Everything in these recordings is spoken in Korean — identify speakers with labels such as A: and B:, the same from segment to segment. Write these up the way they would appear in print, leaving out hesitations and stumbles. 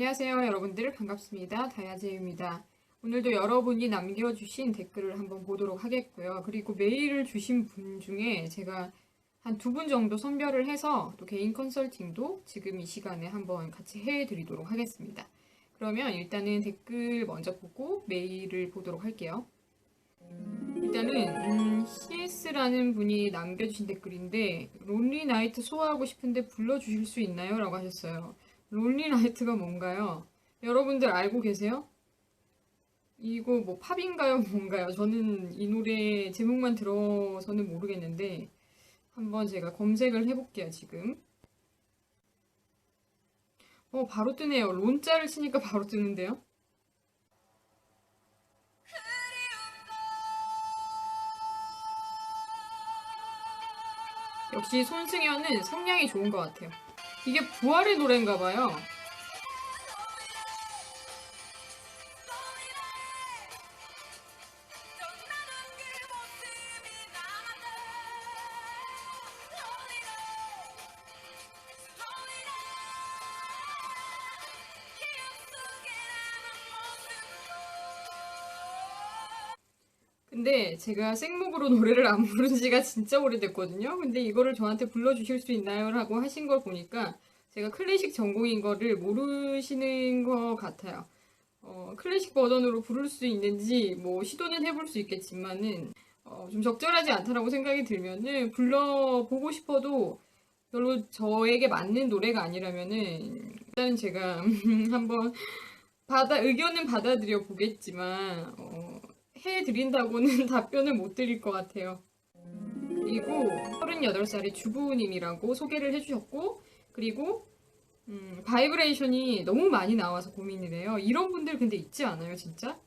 A: 안녕하세요, 여러분들. 반갑습니다. 다야제입니다. 오늘도 여러분이 남겨주신 댓글을 한번 보도록 하겠고요. 그리고 메일을 주신 분 중에 제가 한 두 분 정도 선별을 해서 또 개인 컨설팅도 지금 이 시간에 한번 같이 해드리도록 하겠습니다. 그러면 일단은 댓글 먼저 보고 메일을 보도록 할게요. 일단은 CS라는 분이 남겨주신 댓글인데, 론리 나이트 소화하고 싶은데 불러주실 수 있나요? 라고 하셨어요. 론리 나이트가 뭔가요? 여러분들 알고 계세요? 이거 뭐 팝인가요? 뭔가요? 저는 이 노래 제목만 들어서는 모르겠는데 한번 제가 검색을 해볼게요, 지금. 바로 뜨네요. 론자를 치니까 바로 뜨는데요. 역시 손승연은 성량이 좋은 것 같아요. 이게 부활의 노래인가 봐요. 근데 제가 생목으로 노래를 안 부른 지가 진짜 오래됐거든요. 근데 이거를 저한테 불러주실 수 있나요? 라고 하신 걸 보니까 제가 클래식 전공인 거를 모르시는 것 같아요. 클래식 버전으로 부를 수 있는지 뭐 시도는 해볼 수 있겠지만은 좀 적절하지 않다라고 생각이 들면은 불러보고 싶어도 별로 저에게 맞는 노래가 아니라면은 일단은 제가 한번 의견은 받아들여 보겠지만 해드린다고는 답변을 못 드릴 것 같아요. 그리고 38살의 주부님이라고 소개를 해주셨고, 그리고 바이브레이션이 너무 많이 나와서 고민이래요. 이런 분들 근데 있지 않아요, 진짜?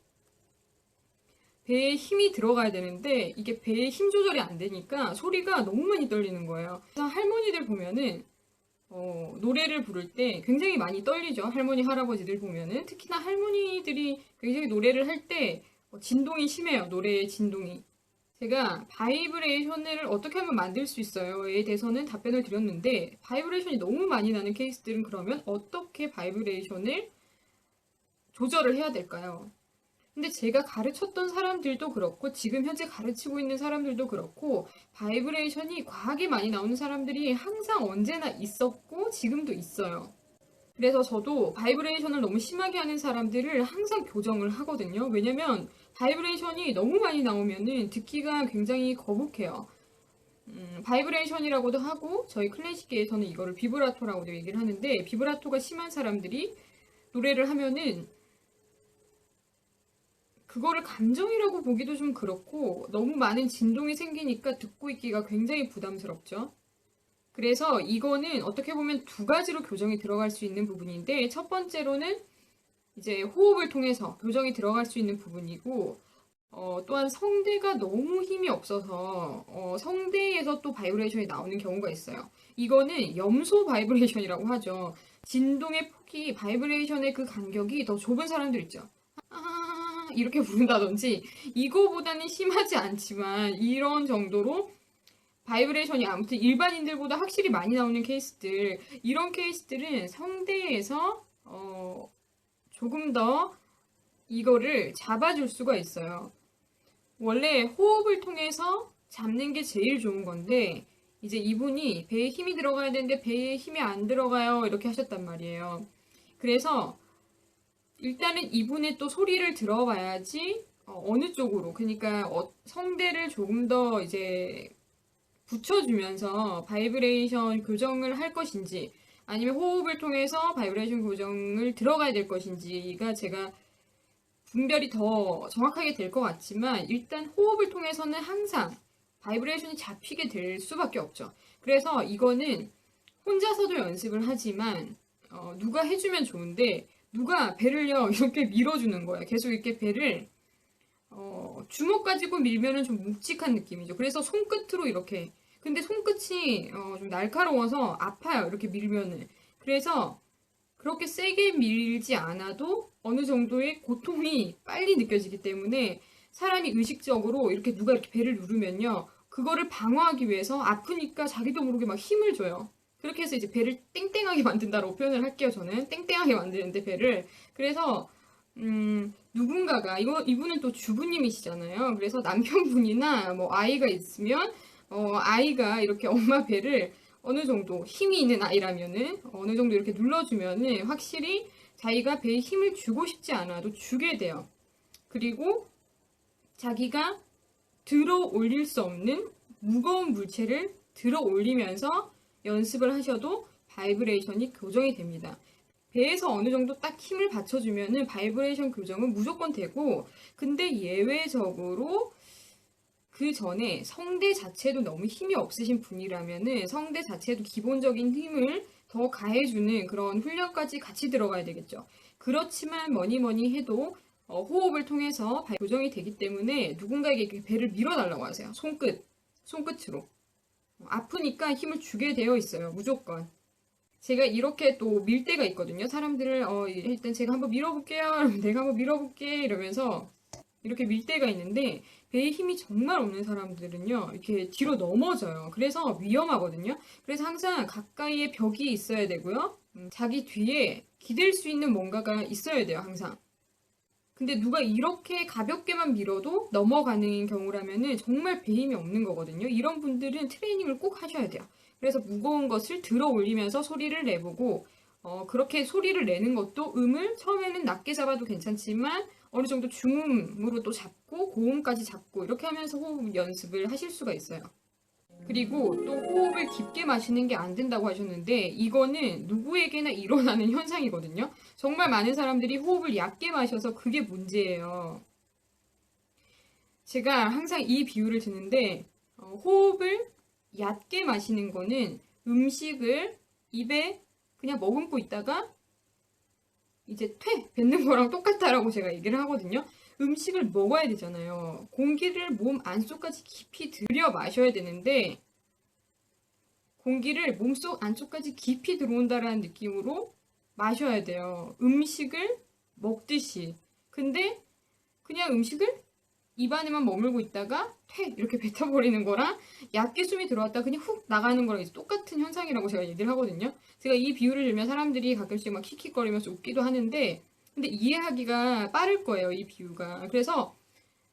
A: 배에 힘이 들어가야 되는데 이게 배에 힘 조절이 안 되니까 소리가 너무 많이 떨리는 거예요. 그래서 할머니들 보면은 노래를 부를 때 굉장히 많이 떨리죠. 할머니, 할아버지들 보면은. 특히나 할머니들이 굉장히 노래를 할 때 진동이 심해요. 노래의 진동이. 제가 바이브레이션을 어떻게 하면 만들 수 있어요?에 대해서는 답변을 드렸는데, 바이브레이션이 너무 많이 나는 케이스들은 그러면 어떻게 바이브레이션을 조절을 해야 될까요? 근데 제가 가르쳤던 사람들도 그렇고, 지금 현재 가르치고 있는 사람들도 그렇고, 바이브레이션이 과하게 많이 나오는 사람들이 항상 언제나 있었고, 지금도 있어요. 그래서 저도 바이브레이션을 너무 심하게 하는 사람들을 항상 교정을 하거든요. 왜냐면 바이브레이션이 너무 많이 나오면은 듣기가 굉장히 거북해요. 바이브레이션이라고도 하고 저희 클래식계에서는 이거를 비브라토라고도 얘기를 하는데, 비브라토가 심한 사람들이 노래를 하면은 그거를 감정이라고 보기도 좀 그렇고 너무 많은 진동이 생기니까 듣고 있기가 굉장히 부담스럽죠. 그래서 이거는 어떻게 보면 두 가지로 교정이 들어갈 수 있는 부분인데, 첫 번째로는 이제 호흡을 통해서 교정이 들어갈 수 있는 부분이고, 또한 성대가 너무 힘이 없어서 성대에서 또 바이브레이션이 나오는 경우가 있어요. 이거는 염소 바이브레이션이라고 하죠. 진동의 폭이, 바이브레이션의 그 간격이 더 좁은 사람들 있죠. 이렇게 부른다든지, 이거보다는 심하지 않지만 이런 정도로 바이브레이션이 아무튼 일반인들보다 확실히 많이 나오는 케이스들, 이런 케이스들은 성대에서 조금 더 이거를 잡아줄 수가 있어요. 원래 호흡을 통해서 잡는 게 제일 좋은 건데, 이제 이분이 배에 힘이 들어가야 되는데 배에 힘이 안 들어가요, 이렇게 하셨단 말이에요. 그래서 일단은 이분의 또 소리를 들어봐야지 어느 쪽으로, 그러니까 성대를 조금 더 이제 붙여주면서 바이브레이션 교정을 할 것인지, 아니면 호흡을 통해서 바이브레이션 교정을 들어가야 될 것인지가 제가 분별이 더 정확하게 될 것 같지만, 일단 호흡을 통해서는 항상 바이브레이션이 잡히게 될 수밖에 없죠. 그래서 이거는 혼자서도 연습을 하지만 누가 해주면 좋은데, 누가 배를요 이렇게 밀어주는 거예요. 계속 이렇게 배를 주먹 가지고 밀면은 좀 묵직한 느낌이죠. 그래서 손끝으로 이렇게. 근데 손끝이 좀 날카로워서 아파요. 이렇게 밀면은. 그래서 그렇게 세게 밀지 않아도 어느 정도의 고통이 빨리 느껴지기 때문에, 사람이 의식적으로 이렇게 누가 이렇게 배를 누르면요, 그거를 방어하기 위해서 아프니까 자기도 모르게 막 힘을 줘요. 그렇게 해서 이제 배를 땡땡하게 만든다라고 표현을 할게요. 저는 땡땡하게 만드는데 배를. 그래서 누군가가 이분은 또 주부님이시잖아요. 그래서 남편분이나 뭐 아이가 있으면 아이가 이렇게 엄마 배를 어느 정도 힘이 있는 아이라면은 어느 정도 이렇게 눌러주면은 확실히 자기가 배에 힘을 주고 싶지 않아도 주게 돼요. 그리고 자기가 들어 올릴 수 없는 무거운 물체를 들어 올리면서 연습을 하셔도 바이브레이션이 교정이 됩니다. 배에서 어느 정도 딱 힘을 받쳐주면은 바이브레이션 교정은 무조건 되고, 근데 예외적으로 그 전에 성대 자체도 너무 힘이 없으신 분이라면은 성대 자체도 기본적인 힘을 더 가해주는 그런 훈련까지 같이 들어가야 되겠죠. 그렇지만 뭐니 해도 호흡을 통해서 교정이 되기 때문에 누군가에게 배를 밀어달라고 하세요. 손끝으로. 아프니까 힘을 주게 되어 있어요. 무조건. 제가 이렇게 또 밀 때가 있거든요. 사람들을 일단 제가 한번 밀어볼게요. 내가 한번 밀어볼게 이러면서 이렇게 밀 때가 있는데 배에 힘이 정말 없는 사람들은요. 이렇게 뒤로 넘어져요. 그래서 위험하거든요. 그래서 항상 가까이에 벽이 있어야 되고요. 자기 뒤에 기댈 수 있는 뭔가가 있어야 돼요. 항상. 근데 누가 이렇게 가볍게만 밀어도 넘어가는 경우라면은 정말 배에 힘이 없는 거거든요. 이런 분들은 트레이닝을 꼭 하셔야 돼요. 그래서 무거운 것을 들어 올리면서 소리를 내보고 그렇게 소리를 내는 것도 음을 처음에는 낮게 잡아도 괜찮지만 어느 정도 중음으로 또 잡고 고음까지 잡고 이렇게 하면서 호흡 연습을 하실 수가 있어요. 그리고 또 호흡을 깊게 마시는 게 안 된다고 하셨는데 이거는 누구에게나 일어나는 현상이거든요. 정말 많은 사람들이 호흡을 얕게 마셔서 그게 문제예요. 제가 항상 이 비유를 드는데 호흡을 얕게 마시는 거는 음식을 입에 그냥 머금고 있다가 이제 뱉는 거랑 똑같다라고 제가 얘기를 하거든요. 음식을 먹어야 되잖아요. 공기를 몸 안쪽까지 깊이 들여 마셔야 되는데 공기를 몸속 안쪽까지 깊이 들어온다라는 느낌으로 마셔야 돼요. 음식을 먹듯이. 근데 그냥 음식을 입안에만 머물고 있다가 이렇게 뱉어버리는 거랑 얕게 숨이 들어왔다 그냥 훅 나가는 거랑 이제 똑같은 현상이라고 제가 얘기를 하거든요. 제가 이 비유를 들면 사람들이 가끔씩 막 킥킥거리면서 웃기도 하는데 근데 이해하기가 빠를 거예요, 이 비유가. 그래서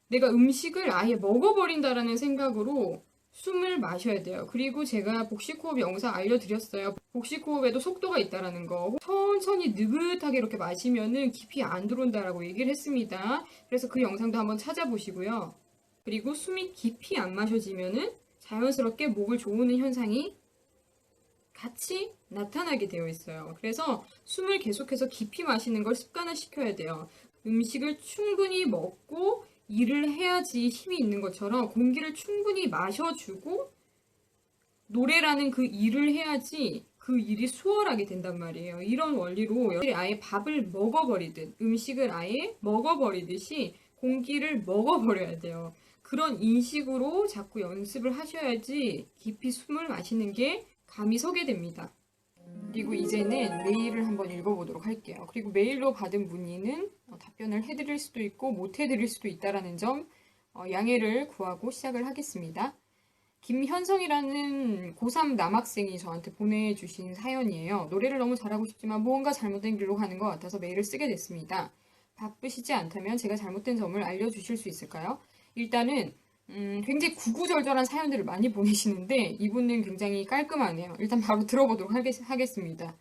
A: 내가 음식을 아예 먹어버린다라는 생각으로 숨을 마셔야 돼요. 그리고 제가 복식호흡 영상 알려드렸어요. 복식호흡에도 속도가 있다라는 거. 천천히 느긋하게 이렇게 마시면은 깊이 안 들어온다라고 얘기를 했습니다. 그래서 그 영상도 한번 찾아보시고요. 그리고 숨이 깊이 안 마셔지면은 자연스럽게 목을 조우는 현상이 같이 나타나게 되어 있어요. 그래서 숨을 계속해서 깊이 마시는 걸 습관화 시켜야 돼요. 음식을 충분히 먹고 일을 해야지 힘이 있는 것처럼 공기를 충분히 마셔주고 노래라는 그 일을 해야지 그 일이 수월하게 된단 말이에요. 이런 원리로 여러분들이 아예 밥을 먹어버리듯 음식을 아예 먹어버리듯이 공기를 먹어버려야 돼요. 그런 인식으로 자꾸 연습을 하셔야지 깊이 숨을 마시는 게 감이 서게 됩니다. 그리고 이제는 메일을 한번 읽어보도록 할게요. 그리고 메일로 받은 문의는 답변을 해드릴 수도 있고 못 해드릴 수도 있다는 점 양해를 구하고 시작을 하겠습니다. 김현성이라는 고3 남학생이 저한테 보내주신 사연이에요. 노래를 너무 잘하고 싶지만 무언가 잘못된 길로 가는 것 같아서 메일을 쓰게 됐습니다. 바쁘시지 않다면 제가 잘못된 점을 알려주실 수 있을까요? 일단은 굉장히 구구절절한 사연들을 많이 보내시는데 이분은 굉장히 깔끔하네요. 일단 바로 들어보도록 하겠습니다.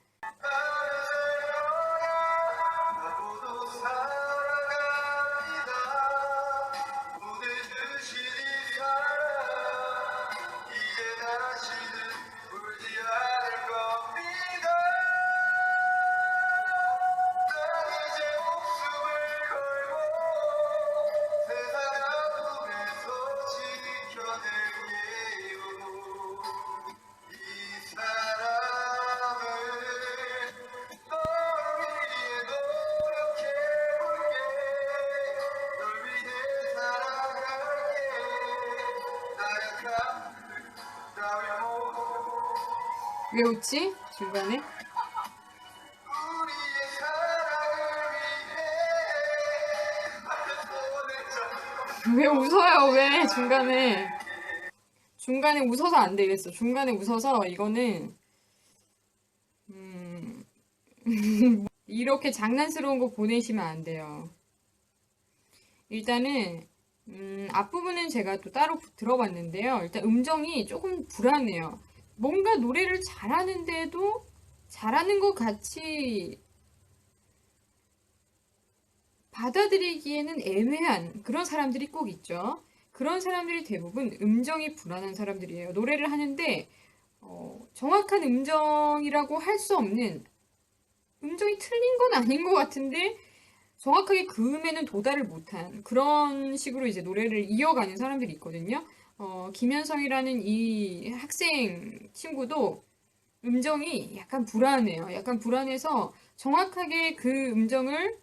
A: 왜 웃지? 중간에? 왜 웃어요? 왜 중간에? 중간에 웃어서 안 되겠어. 중간에 웃어서 이거는 이렇게 장난스러운 거 보내시면 안 돼요. 일단은 앞부분은 제가 또 따로 들어봤는데요. 일단 음정이 조금 불안해요. 뭔가 노래를 잘하는데도 잘하는 것 같이 받아들이기에는 애매한 그런 사람들이 꼭 있죠. 그런 사람들이 대부분 음정이 불안한 사람들이에요. 노래를 하는데 정확한 음정이라고 할 수 없는, 음정이 틀린 건 아닌 것 같은데 정확하게 그 음에는 도달을 못한 그런 식으로 이제 노래를 이어가는 사람들이 있거든요. 김현성이라는 이 학생 친구도 음정이 약간 불안해요. 약간 불안해서 정확하게 그 음정을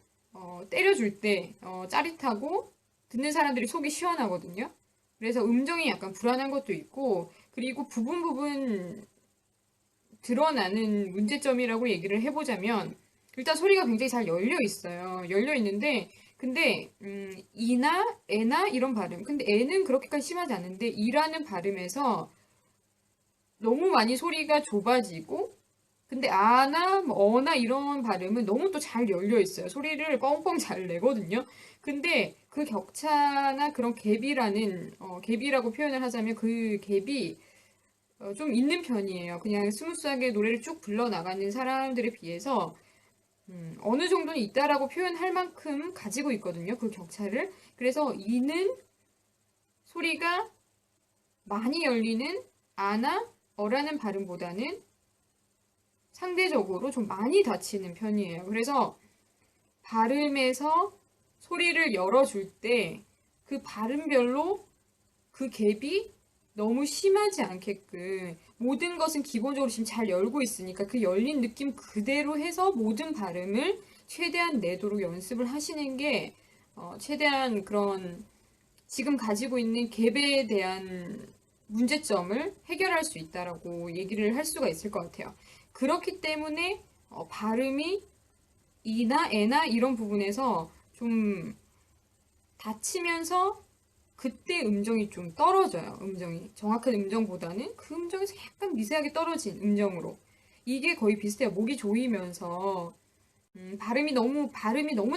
A: 때려줄 때 짜릿하고 듣는 사람들이 속이 시원하거든요. 그래서 음정이 약간 불안한 것도 있고, 그리고 부분 드러나는 문제점이라고 얘기를 해보자면, 일단 소리가 굉장히 잘 열려 있어요. 열려 있는데, 근데 이나 에나 이런 발음. 근데 에는 그렇게까지 심하지 않은데 이라는 발음에서 너무 많이 소리가 좁아지고, 근데 아나 뭐 어나 이런 발음은 너무 또 잘 열려 있어요. 소리를 뻥뻥 잘 내거든요. 근데 그 격차나 그런 갭이라는 갭이라고 표현을 하자면 그 갭이 좀 있는 편이에요. 그냥 스무스하게 노래를 쭉 불러 나가는 사람들에 비해서 어느 정도는 있다라고 표현할 만큼 가지고 있거든요. 그 격차를. 그래서 이는 소리가 많이 열리는 아나 어라는 발음보다는 상대적으로 좀 많이 닫히는 편이에요. 그래서 발음에서 소리를 열어줄 때 그 발음별로 그 갭이 너무 심하지 않게끔, 모든 것은 기본적으로 지금 잘 열고 있으니까 그 열린 느낌 그대로 해서 모든 발음을 최대한 내도록 연습을 하시는 게 최대한 그런 지금 가지고 있는 갭에 대한 문제점을 해결할 수 있다라고 얘기를 할 수가 있을 것 같아요. 그렇기 때문에 발음이 이나 에나 이런 부분에서 좀 다치면서 그때 음정이 좀 떨어져요. 음정이 정확한 음정보다는 그 음정에서 약간 미세하게 떨어진 음정으로, 이게 거의 비슷해요. 목이 조이면서 발음이 너무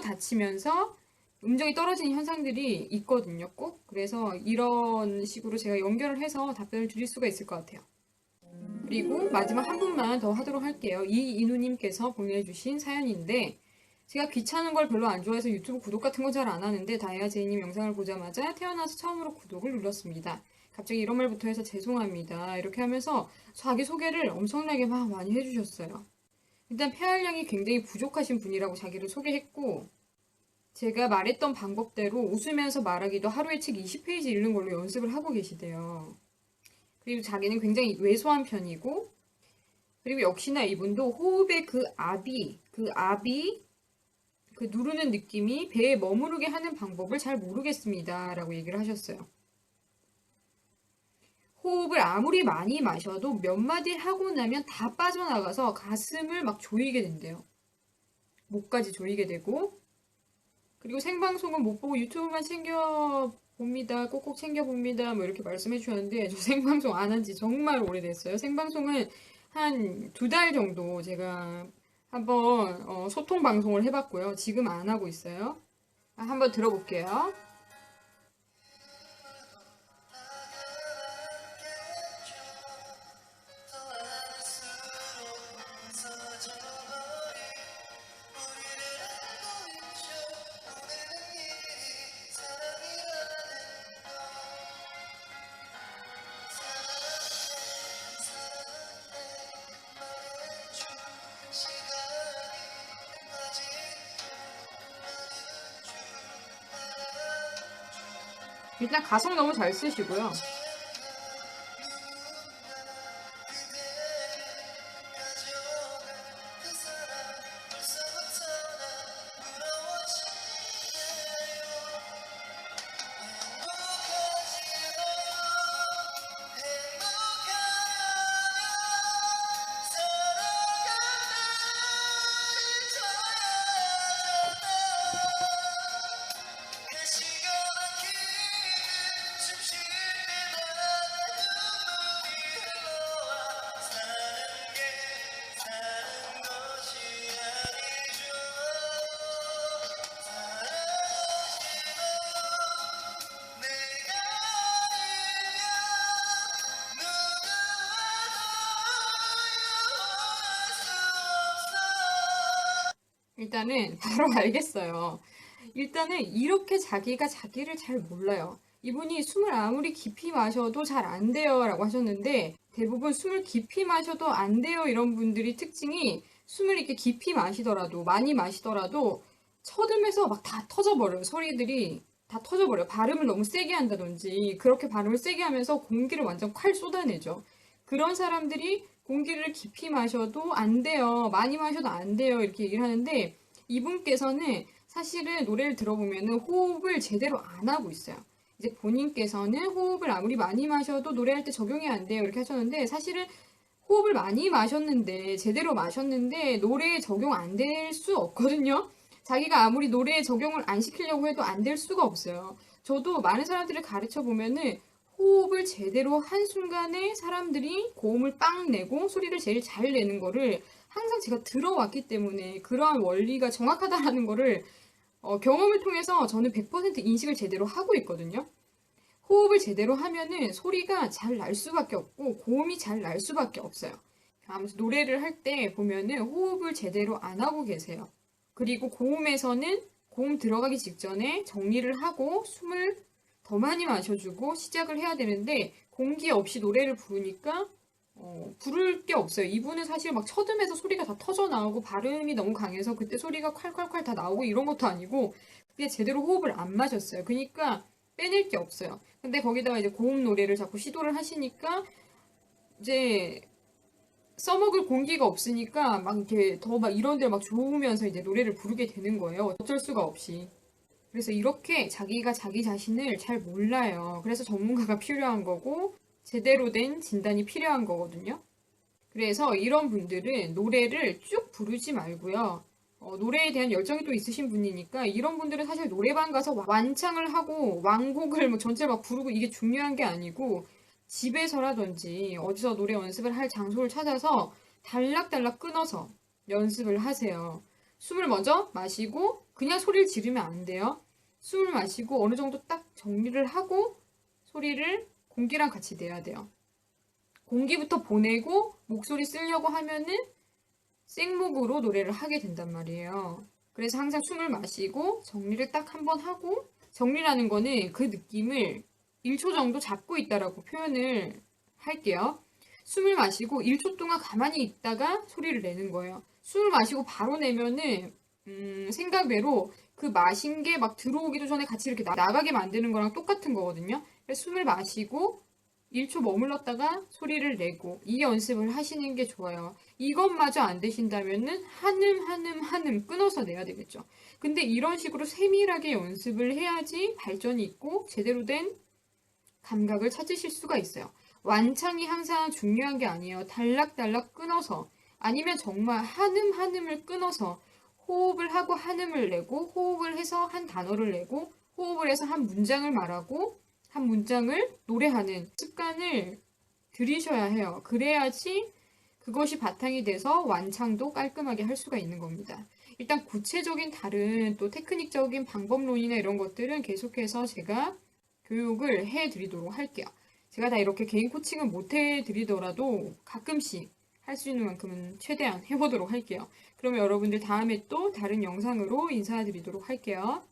A: 다치면서 음정이 떨어지는 현상들이 있거든요. 꼭. 그래서 이런 식으로 제가 연결을 해서 답변을 드릴 수가 있을 것 같아요. 그리고 마지막 한 분만 더 하도록 할게요. 이인우님께서 보내주신 사연인데, 제가 귀찮은 걸 별로 안 좋아해서 유튜브 구독 같은 거 잘 안 하는데 다이아 제이님 영상을 보자마자 태어나서 처음으로 구독을 눌렀습니다. 갑자기 이런 말부터 해서 죄송합니다. 이렇게 하면서 자기 소개를 엄청나게 막 많이 해주셨어요. 일단 폐활량이 굉장히 부족하신 분이라고 자기를 소개했고, 제가 말했던 방법대로 웃으면서 말하기도 하루에 책 20페이지 읽는 걸로 연습을 하고 계시대요. 그리고 자기는 굉장히 왜소한 편이고, 그리고 역시나 이분도 호흡의 그 누르는 느낌이 배에 머무르게 하는 방법을 잘 모르겠습니다. 라고 얘기를 하셨어요. 호흡을 아무리 많이 마셔도 몇 마디 하고 나면 다 빠져나가서 가슴을 막 조이게 된대요. 목까지 조이게 되고, 그리고 생방송은 못 보고 유튜브만 챙겨봅니다. 꼭꼭 챙겨봅니다. 뭐 이렇게 말씀해 주셨는데, 저 생방송 안 한 지 정말 오래됐어요. 생방송은 한 2달 정도 제가 한번 소통 방송을 해봤고요. 지금 안 하고 있어요. 한번 들어볼게요. 일단 가성 너무 잘 쓰시고요. 일단은 바로 알겠어요. 일단은 이렇게 자기가 자기를 잘 몰라요. 이분이 숨을 아무리 깊이 마셔도 잘 안 돼요 라고 하셨는데 대부분 숨을 깊이 마셔도 안 돼요 이런 분들이 특징이 숨을 이렇게 깊이 마시더라도 많이 마시더라도 쳐들면서 막 다 터져버려요. 소리들이 다 터져버려요. 발음을 너무 세게 한다든지 그렇게 발음을 세게 하면서 공기를 완전 콸 쏟아내죠. 그런 사람들이 공기를 깊이 마셔도 안 돼요. 많이 마셔도 안 돼요. 이렇게 얘기를 하는데 이분께서는 사실은 노래를 들어보면은 호흡을 제대로 안 하고 있어요. 이제 본인께서는 호흡을 아무리 많이 마셔도 노래할 때 적용이 안 돼요. 이렇게 하셨는데 사실은 호흡을 많이 마셨는데 제대로 마셨는데 노래에 적용 안 될 수 없거든요. 자기가 아무리 노래에 적용을 안 시키려고 해도 안 될 수가 없어요. 저도 많은 사람들을 가르쳐 보면은 호흡을 제대로 한 순간에 사람들이 고음을 빵 내고 소리를 제일 잘 내는 거를 항상 제가 들어왔기 때문에 그러한 원리가 정확하다라는 거를 경험을 통해서 저는 100% 인식을 제대로 하고 있거든요. 호흡을 제대로 하면은 소리가 잘 날 수밖에 없고 고음이 잘 날 수밖에 없어요. 아무튼 노래를 할 때 보면은 호흡을 제대로 안 하고 계세요. 그리고 고음에서는 고음 들어가기 직전에 정리를 하고 숨을 더 많이 마셔주고 시작을 해야 되는데 공기 없이 노래를 부르니까 부를 게 없어요. 이분은 사실 막 쳐듬에서 소리가 다 터져 나오고 발음이 너무 강해서 그때 소리가 콸콸콸 다 나오고 이런 것도 아니고 그냥 제대로 호흡을 안 마셨어요. 그러니까 빼낼 게 없어요. 근데 거기다가 이제 고음 노래를 자꾸 시도를 하시니까 이제 써먹을 공기가 없으니까 막 이렇게 더 막 이런 데를 막 좋으면서 이제 노래를 부르게 되는 거예요. 어쩔 수가 없이. 그래서 이렇게 자기가 자기 자신을 잘 몰라요. 그래서 전문가가 필요한 거고 제대로 된 진단이 필요한 거거든요. 그래서 이런 분들은 노래를 쭉 부르지 말고요. 노래에 대한 열정이 또 있으신 분이니까 이런 분들은 사실 노래방 가서 완창을 하고 완곡을 뭐 전체 막 부르고 이게 중요한 게 아니고 집에서라든지 어디서 노래 연습을 할 장소를 찾아서 달락달락 끊어서 연습을 하세요. 숨을 먼저 마시고 그냥 소리를 지르면 안 돼요. 숨을 마시고 어느 정도 딱 정리를 하고 소리를 공기랑 같이 내야 돼요. 공기부터 보내고 목소리 쓰려고 하면은 생목으로 노래를 하게 된단 말이에요. 그래서 항상 숨을 마시고 정리를 딱 한번 하고 정리라는 거는 그 느낌을 1초 정도 잡고 있다라고 표현을 할게요. 숨을 마시고 1초 동안 가만히 있다가 소리를 내는 거예요. 숨을 마시고 바로 내면은 생각외로 그 마신 게 막 들어오기도 전에 같이 이렇게 나가게 만드는 거랑 똑같은 거거든요. 그래서 숨을 마시고 1초 머물렀다가 소리를 내고 이 연습을 하시는 게 좋아요. 이것마저 안 되신다면은 한음 끊어서 내야 되겠죠. 근데 이런 식으로 세밀하게 연습을 해야지 발전이 있고 제대로 된 감각을 찾으실 수가 있어요. 완창이 항상 중요한 게 아니에요. 달락달락 끊어서 아니면 정말 한음을 끊어서 호흡을 하고 한음을 내고 호흡을 해서 한 단어를 내고 호흡을 해서 한 문장을 말하고 한 문장을 노래하는 습관을 들이셔야 해요. 그래야지 그것이 바탕이 돼서 완창도 깔끔하게 할 수가 있는 겁니다. 일단 구체적인 다른 또 테크닉적인 방법론이나 이런 것들은 계속해서 제가 교육을 해드리도록 할게요. 제가 다 이렇게 개인 코칭은 못 해드리더라도 가끔씩 할 수 있는 만큼은 최대한 해보도록 할게요. 그러면 여러분들 다음에 또 다른 영상으로 인사드리도록 할게요.